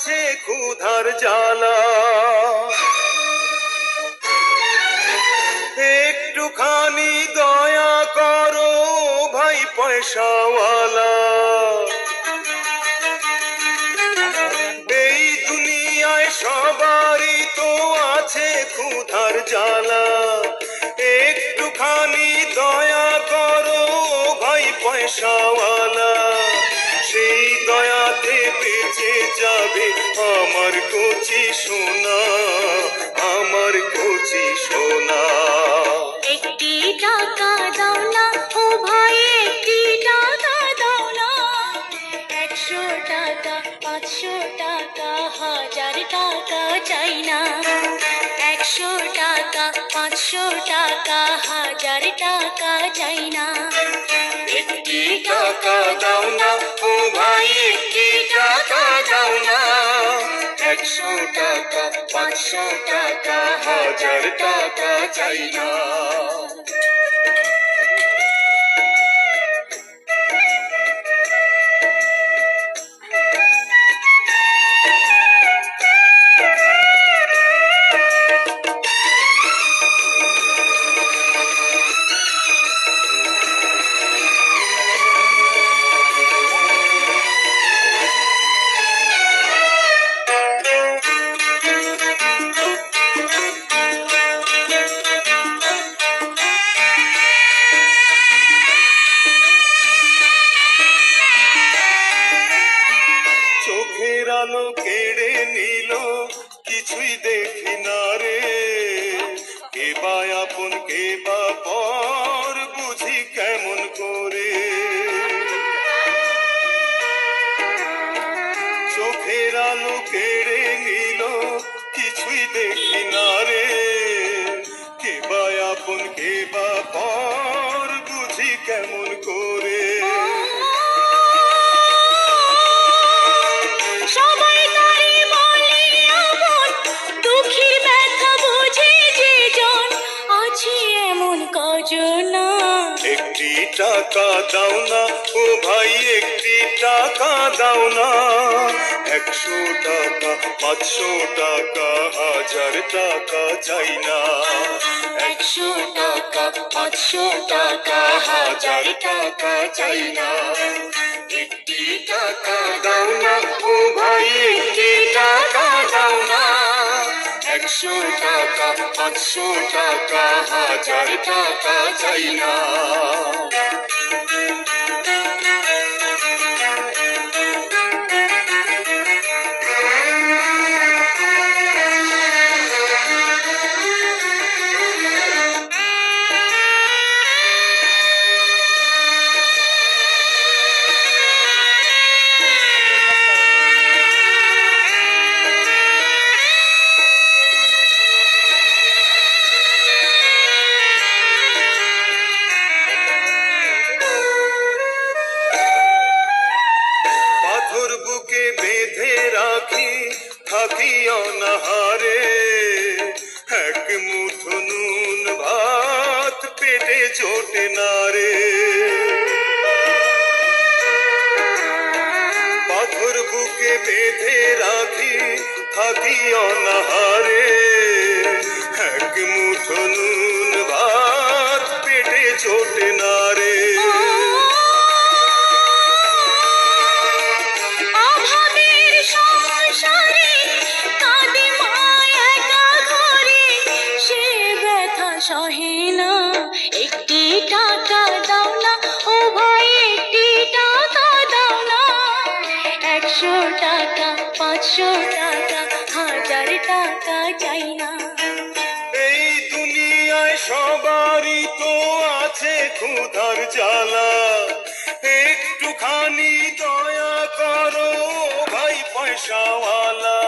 আছে ক্ষুধার জ্বালা, একটুখানি দয়া করো ভাই পয়সাওয়ালা। এই দুনিয়ায় সবারই তো আছে ক্ষুধার জ্বালা, একটুখানি দয়া করো ভাই পয়সাওয়ালা। সেই দয়াতে বেঁচে যাবে আমার কচি সোনা, আমার কচি সোনা। একটি টাকা দাও না ও ভাই, একটি টাকা দাও না। 100 টাকা 500 টাকা 1000 টাকা চাই না। 100 টাকা 500 টাকা 1000 টাকা চাই না। একটি টাকা দাও না ও ভাই, একটি টাকা দাও না। 100 টাকা 500 টাকা 1000 টাকা চাই না। চোখের আলো কেড়ে নিল, কিছুই দেখি না রে। কে বা আপন কে বা পর, বুঝি কেমন করে। চোখের আলো কেড়ে নিল, কিছুই দেখি না রে। কে বা আপন কে বা পর, বুঝি কেমন করে। সবাই তারি বলে আপন, দুঃখীর ব্যথা বোঝে যে জন, আছে এমন কজন। একটি টাকা দাও না ও ভাই, একটি টাকা দাও না। 100 টাকা 500 টাকা 1000 টাকা চাই না। 100 টাকা 500 টাকা 1000 টাকা চাই না। একটি টাকা দাও না ও ভাই, একটি টাকা দাও না। 100 টাকা 500 টাকা 1000 টাকা চাই না। পাথর বুকে বেঁধে রাখি, থাকি অনাহারে। এক মুঠো নুন ভাত পেটে জোটে না রে। পাথর বুকে বেঁধে রাখি, থাকি অনাহারে। এক মুঠো নুন ভাত পেটে জোটে না রে। অভাবের সংসারে কাঁদে মা একা ঘরে, সে ব্যথা সহে না। একটি টাকা দাও না ও ভাই, একটি টাকা দাও না। 100 টাকা 500 টাকা 1000 টাকা চাই না। এই দুনিয়ায় সবারই তো আছে ক্ষুধার জ্বালা, একটুখানি দয়া করো ভাই পয়সাওয়ালা।